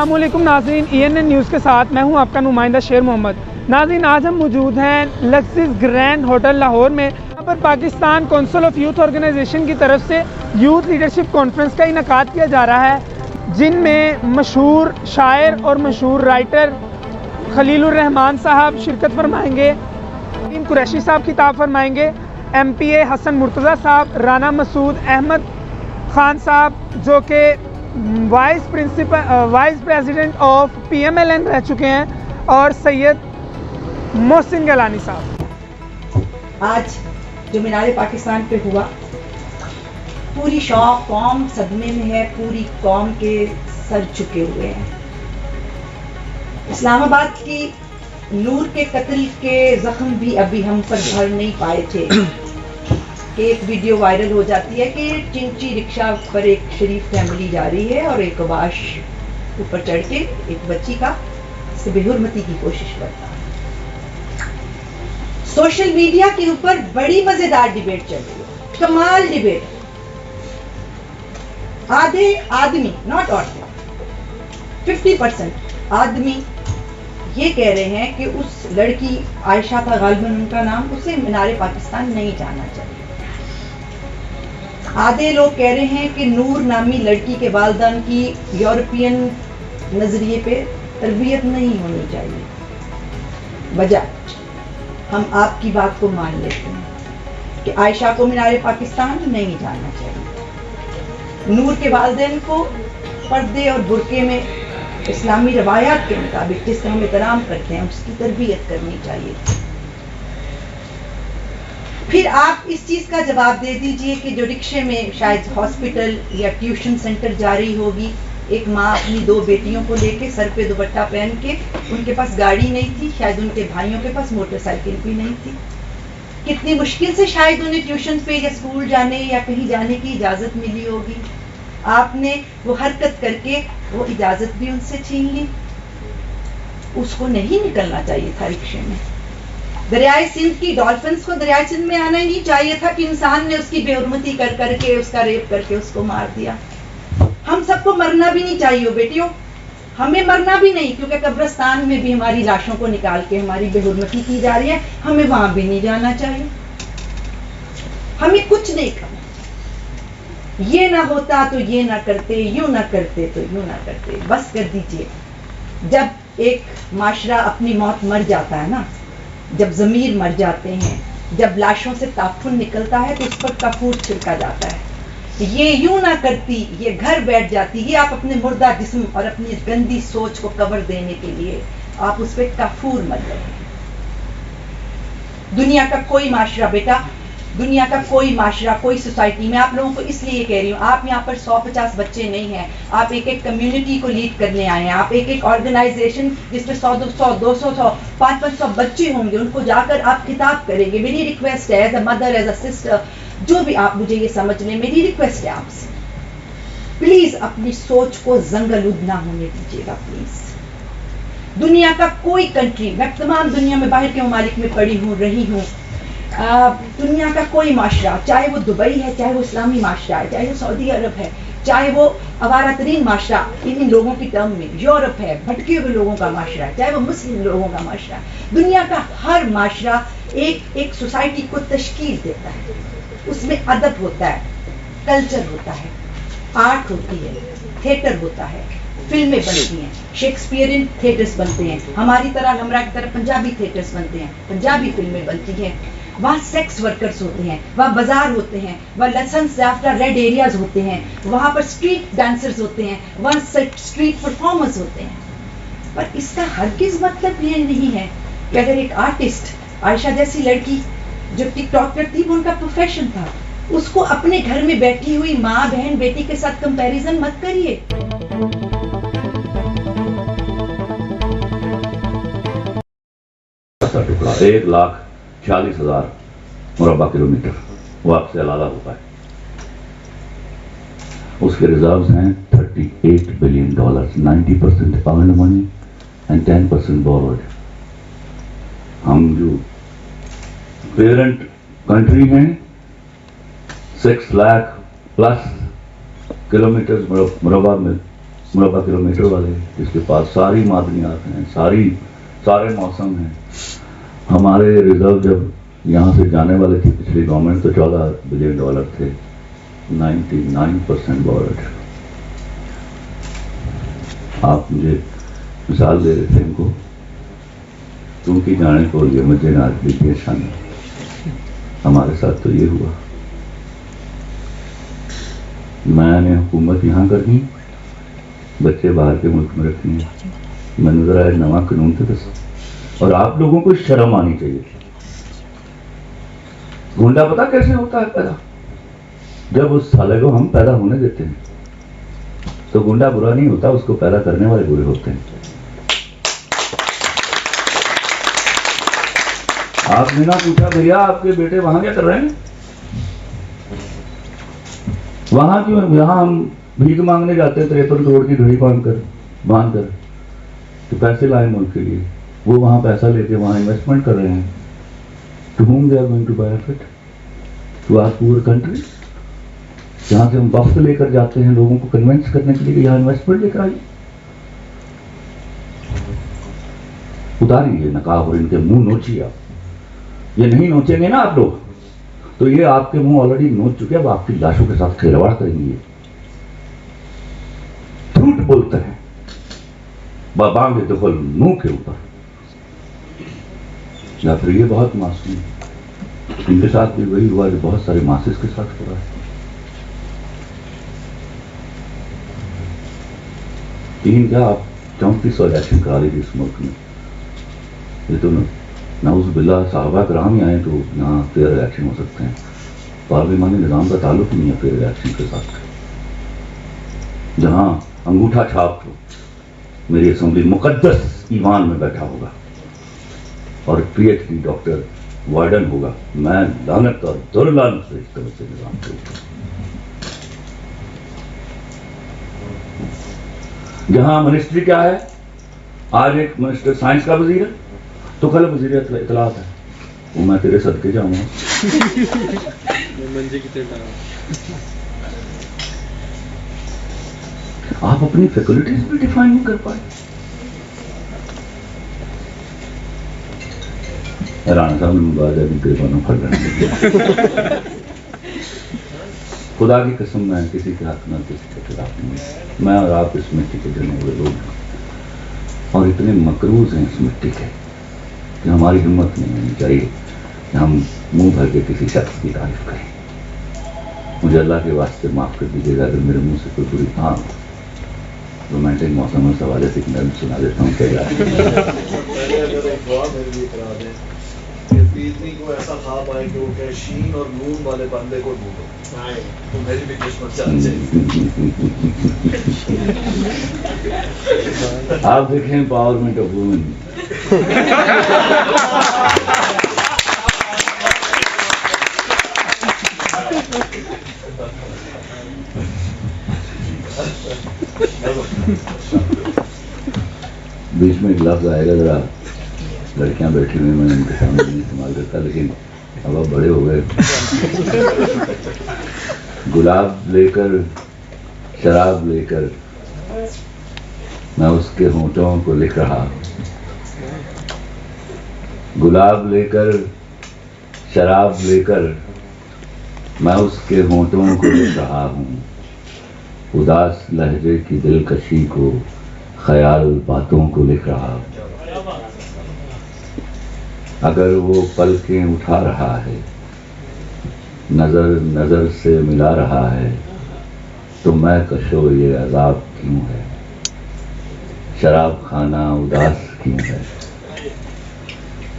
السلام علیکم ناظرین، ENN نیوز کے ساتھ میں ہوں آپ کا نمائندہ شیر محمد۔ ناظرین، آج ہم موجود ہیں لکسس گرینڈ ہوٹل لاہور میں۔ یہاں پر Pakistan council of youth organization کی طرف سے یوتھ لیڈرشپ کانفرنس کا انعقاد کیا جا رہا ہے، جن میں مشہور شاعر اور مشہور رائٹر خلیل الرحمان صاحب شرکت فرمائیں گے، قریشی صاحب خطاب فرمائیں گے، MPA حسن مرتضیٰ صاحب، رانا مسعود احمد خان صاحب جو کہ وائس پریزیڈنٹ آف PMLN رہ چکے ہیں، اور سید محسن گیلانی صاحب۔ آج جو مینار پاکستان پہ ہوا، پوری قوم صدمے میں ہے، پوری قوم کے سر جھکے ہوئے ہیں۔ اسلام آباد کی نور کے قتل کے زخم بھی ابھی ہم پر بھر نہیں پائے تھے کہ ایک ویڈیو وائرل ہو جاتی ہے کہ چنچی رکشہ پر ایک شریف فیملی جا رہی ہے اور ایک عباش اوپر چڑھ کے ایک بچی کا سے بے حرمتی کی کوشش کرتا ہے۔ سوشل میڈیا کے اوپر بڑی مزیدار ڈیبیٹ چل رہی ہے، کمال ڈیبیٹ۔ آدھے آدمی، ناٹ عورتیں، 50% آدمی یہ کہہ رہے ہیں کہ اس لڑکی عائشہ تھا غالباً ان کا نام، اسے مینار پاکستان نہیں جانا چاہیے۔ آدھے لوگ کہہ رہے ہیں کہ نور نامی لڑکی کے والدین کی یورپین نظریے پہ تربیت نہیں ہونی چاہیے۔ وجہ ہم آپ کی بات کو مان لیتے ہیں کہ عائشہ کو مینار پاکستان نہیں جانا چاہیے، نور کے والدین کو پردے اور برقعے میں اسلامی روایات کے مطابق جس کا ہم احترام کرتے ہیں اس کی تربیت کرنی چاہیے۔ پھر آپ اس چیز کا جواب دے دیجئے کہ جو رکشے میں شاید ہاسپٹل یا ٹیوشن سینٹر جا رہی ہوگی، ایک ماں اپنی 2 بیٹیوں کو لے کے سر پہ دوپٹہ پہن کے، ان کے پاس گاڑی نہیں تھی، شاید ان کے بھائیوں کے پاس موٹر سائیکل بھی نہیں تھی، کتنی مشکل سے شاید انہیں ٹیوشن پہ یا اسکول جانے یا کہیں جانے کی اجازت ملی ہوگی۔ آپ نے وہ حرکت کر کے وہ اجازت بھی ان سے چھین لی۔ اس کو نہیں نکلنا چاہیے تھا رکشے میں۔ دریائے سندھ کی ڈالفنس کو دریائے سندھ میں آنا ہی نہیں چاہیے تھا کہ انسان نے اس کی بے حرمتی کر کے، اس کا ریپ کر کے اس کو مار دیا۔ ہم سب کو مرنا بھی نہیں چاہیے بیٹیوں، ہمیں مرنا بھی نہیں، کیونکہ قبرستان میں بھی ہماری لاشوں کو نکال کے ہماری بے حرمتی کی جا رہی ہے، ہمیں وہاں بھی نہیں جانا چاہیے۔ ہمیں کچھ نہیں کرنا، یہ نہ ہوتا تو یہ نہ کرتے، یوں نہ کرتے تو یوں نہ کرتے، بس کر دیجئے۔ جب ایک معاشرہ اپنی موت مر جاتا ہے نا، جب ضمیر مر جاتے ہیں، جب لاشوں سے تعفن نکلتا ہے تو اس پر کافور چھڑکا جاتا ہے۔ یہ یوں نہ کرتی، یہ گھر بیٹھ جاتی، یہ آپ اپنے مردہ جسم اور اپنی گندی سوچ کو کور دینے کے لیے آپ اس پہ کافور مر رہے ہیں۔ دنیا کا کوئی معاشرہ بیٹا، دنیا کا کوئی معاشرہ، کوئی سوسائٹی، میں آپ لوگوں کو اس لیے یہ کہہ رہی ہوں، آپ یہاں پر 150 بچے نہیں ہیں، آپ ایک کمیونٹی کو لیڈ کرنے آئے ہیں، آپ ایک آرگنائزیشن جس میں 100 200 500 بچے ہوں گے، ان کو جا کر آپ خطاب کریں گے۔ میری ریکویسٹ ہے as a mother, as a sister, جو بھی آپ مجھے یہ سمجھ لیں، میری ریکویسٹ ہے آپ سے، پلیز اپنی سوچ کو زنگلود نہ ہونے دیجیے گا پلیز۔ دنیا کا کوئی کنٹری، میں تمام دنیا میں باہر کے ممالک میں پڑھی ہوں، رہی ہوں، دنیا کا کوئی معاشرہ، چاہے وہ دبئی ہے، چاہے وہ اسلامی معاشرہ ہے، چاہے وہ سعودی عرب ہے، چاہے وہ آوارہ ترین معاشرہ ان لوگوں کی ٹرم میں یورپ ہے، بھٹکے ہوئے لوگوں کا معاشرہ ہے، چاہے وہ مسلم لوگوں کا معاشرہ ہے، دنیا کا ہر معاشرہ ایک سوسائٹی کو تشکیل دیتا ہے، اس میں ادب ہوتا ہے، کلچر ہوتا ہے، آرٹ ہوتی ہے، تھیٹر ہوتا ہے، فلمیں بنتی ہیں، شیکسپیئرین تھیٹرز بنتے ہیں، ہماری طرح ہمارا کی طرح پنجابی تھیٹرز بنتے ہیں، پنجابی فلمیں بنتی ہیں، وہاں سیکس ورکرز ہوتے ہیں، وہاں بازار ہوتے ہیں، وہاں لائسنس یافتہ ریڈ ایریاز ہوتے ہیں، وہاں پر اسٹریٹ ڈانسرز ہوتے ہیں، وہاں اسٹریٹ پرفارمرز ہوتے ہیں۔ پر اس کا ہرگز مطلب یہ نہیں ہے کہ اگر ایک آرٹسٹ، عائشہ جیسی لڑکی جو ٹک ٹاک کرتی، وہ ان کا پروفیشن تھا، اس کو اپنے گھر میں بیٹھی ہوئی ماں بہن بیٹی کے ساتھ کمپیریزن مت کریے۔ 1,40,000 مربع کلومیٹر وقت سے علاوہ ہوتا ہے۔ اس کے ریزروز ہیں $38 billion, 90% earned money and 10% borrowed. ہم جو پیرنٹ کنٹری ہیں 6 لاکھ پلس کلومیٹر مربع میں مربع کلومیٹر والے، جس کے پاس ساری معدنیات ہیں، سارے موسم ہیں. ہمارے ریزرو جب یہاں سے جانے والے تھے پچھلی گورنمنٹ تو $14 بلین تھے. 99% بورڈ. آپ مجھے مثال دے رہے تھے ان کو، تم کی جانے کو یہ مجھے نہ دیکھیے شان. ہمارے ساتھ تو یہ ہوا. میں نے حکومت یہاں کرنی، بچے باہر کے ملک میں رکھنی ہے. میں نظر آیا نواں قانون تھا اور آپ لوگوں کو شرم آنی چاہیے تھی. گنڈا پتا کیسے ہوتا ہے پیدا؟ جب اس سالے کو ہم پیدا ہونے دیتے ہیں تو گنڈا برا نہیں ہوتا، اس کو پیدا کرنے والے برے ہوتے ہیں. آپ نے نہ پوچھا بھیا آپ کے بیٹے وہاں کیا کر رہے ہیں؟ وہاں کیوں؟ یہاں ہم بھیک مانگنے جاتے ہیں 53 کروڑ کی گھڑی باندھ کر تو پیسے لائے ملک کے لیے. وہ وہاں پیسہ لے کے وہاں انویسٹمنٹ کر رہے ہیں. To whom they are going to benefit? To our poor country. جہاں سے ہم وقت لے کر جاتے ہیں لوگوں کو کنونس کرنے کے لیے کہ یہاں انویسٹمنٹ لے کر آئیے. اتاریے نقاب اور ان کے منہ نوچیے. آپ یہ نہیں نوچیں گے نا آپ لوگ تو یہ آپ کے منہ آلریڈی نوچ چکے. اب آپ کی لاشوں کے ساتھ کھلواڑ کریں گے. جھوٹ بولتے ہیں بابانگ دخل منہ کے اوپر، یا پھر یہ بہت معصوم. ان کے ساتھ بھی وہی ہوا جو بہت سارے ماسز کے ساتھ ہو رہا ہے. 3 کیا آپ 3400 الیکشن کرا لیجیے اس ملک میں. یہ تو نعوذ باللہ صحابہ کرام ہی آئے تو یہاں فیئر الیکشن ہو سکتے ہیں. پارلیمانی نظام کا تعلق نہیں ہے فیئر الیکشن کے ساتھ. جہاں انگوٹھا چھاپ ہو میری اسمبلی مقدس ایمان میں بیٹھا ہوگا اور PhD ڈاکٹر وارڈن ہوگا، میں لعنت اور درلعنت سے اس طرح سے نظام کروں. جہاں منسٹری کیا ہے، آج ایک منسٹر سائنس کا وزیر ہے تو کل وزیر اطلاعات ہے. وہ میں تیرے صدقے جاؤں گا. آپ اپنی فیکلٹیز بھی ڈیفائن نہیں کر پائے. رانا صاحب نے مبارک بھی گریبانوں پھڑ رہے. خدا کی قسم میں کسی کے حق نہ کسی کے خلاف نہیں. میں اور آپ اس مٹی کے جنے ہوئے لوگ ہیں اور اتنے مقروض ہیں اس مٹی کے کہ ہماری ہمت نہیں ہونی چاہیے کہ ہم منہ بھر کے کسی شخص کی تعریف کریں. مجھے اللہ کے واسطے معاف کر دیجیے گا اگر میرے منہ سے کوئی بری بات ہو. رومانٹک موسم اس حوالے سے میں سنا دیتا ہوں کو ایسا خواب آئے کہ وہ کہ شین اور نون والے بندے کو ڈھونڈو تو میری بھی قسمت چل جائے. آپ دیکھیں امپاورمنٹ آف وومن. بیچ میں ایک لفظ آئے گا ذرا لڑکیاں بیٹھی ہوئی میں نے ان کے سامنے نہیں استعمال کرتا لیکن اب آپ بڑے ہو گئے. گلاب لے کر شراب لے کر میں اس کے ہونٹوں کو لکھ رہا ہوں. گلاب لے کر شراب لے کر میں اس کے ہونٹوں کو لکھ رہا ہوں. اداس لہجے کی دلکشی کو خیال باتوں کو لکھ رہا ہوں. اگر وہ پلکیں اٹھا رہا ہے نظر نظر سے ملا رہا ہے تو میں کشو یہ عذاب کیوں ہے. شراب خانہ اداس کیوں ہے.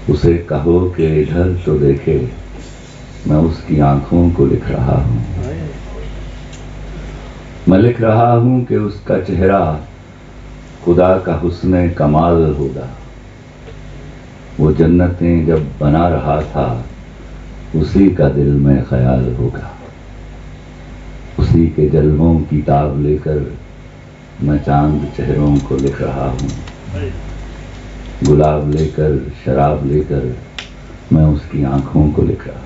اسے کہو کہ ادھر تو دیکھے میں اس کی آنکھوں کو لکھ رہا ہوں. میں لکھ رہا ہوں کہ اس کا چہرہ خدا کا حسن کمال ہوگا. وہ جنتیں جب بنا رہا تھا اسی کا دل میں خیال ہوگا. اسی کے جلووں کی تاب لے کر میں چاند چہروں کو لکھ رہا ہوں. گلاب لے کر شراب لے کر میں اس کی آنکھوں کو لکھ رہا ہوں.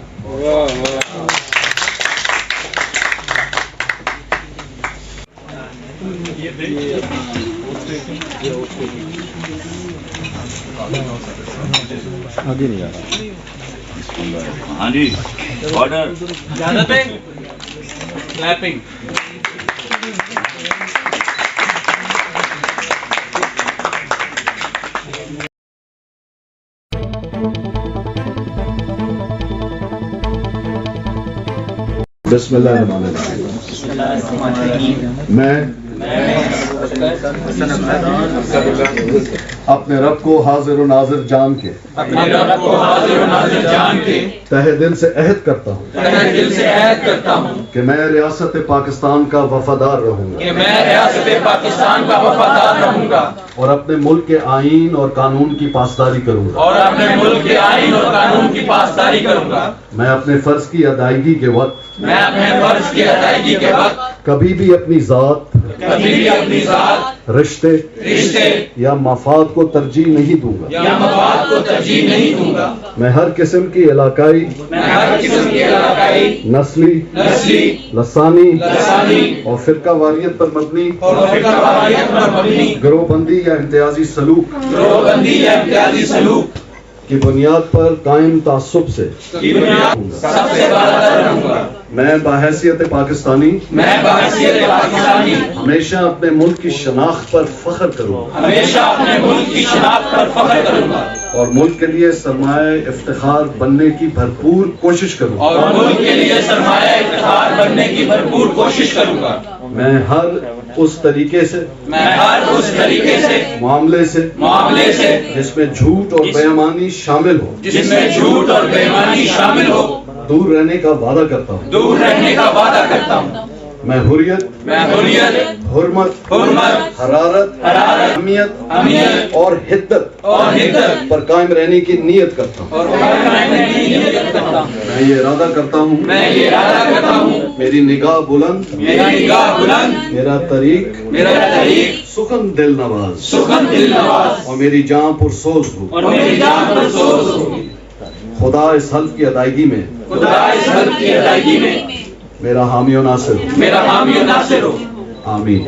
ہاں جی آرڈر اجازت ہے کلیپنگ. بسم اللہ الرحمن الرحیم. میں اپنے رب کو حاضر و ناظر جان کے تہ دل سے عہد کرتا ہوں کہ میں ریاست پاکستان کا وفادار رہوں گا اور اپنے ملک کے آئین اور قانون کی پاسداری کروں گا. میں اپنے فرض کی ادائیگی کے وقت کبھی بھی اپنی ذات رشتے یا مفاد کو ترجیح نہیں دوں گا. میں ہر قسم کی علاقائی نسلی لسانی اور فرقہ واریت پر مبنی گروہ بندی یا امتیازی سلوک کی بنیاد پر قائم تعصب سے میں بحیثیت پاکستانی ہمیشہ اپنے ملک کی شناخت پر فخر کروں گا اور ملک کے لیے سرمایہ افتخار بننے کی بھرپور کوشش کروں گا. میں ہر اس طریقے سے معاملے سے جس میں جھوٹ اور بے ایمانی شامل ہو دور رہنے کا وعدہ کرتا ہوں. میں حریت حرمت حرارت اہمیت اور حدت پر قائم رہنے کی نیت کرتا ہوں. میں یہ ارادہ کرتا ہوں میری نگاہ بلند میرا طریق سخن دل نواز اور میری جان پرسوز ہو. خدا اس حلف کی ادائیگی میں میرا حامی و ناصر ہو. آمین.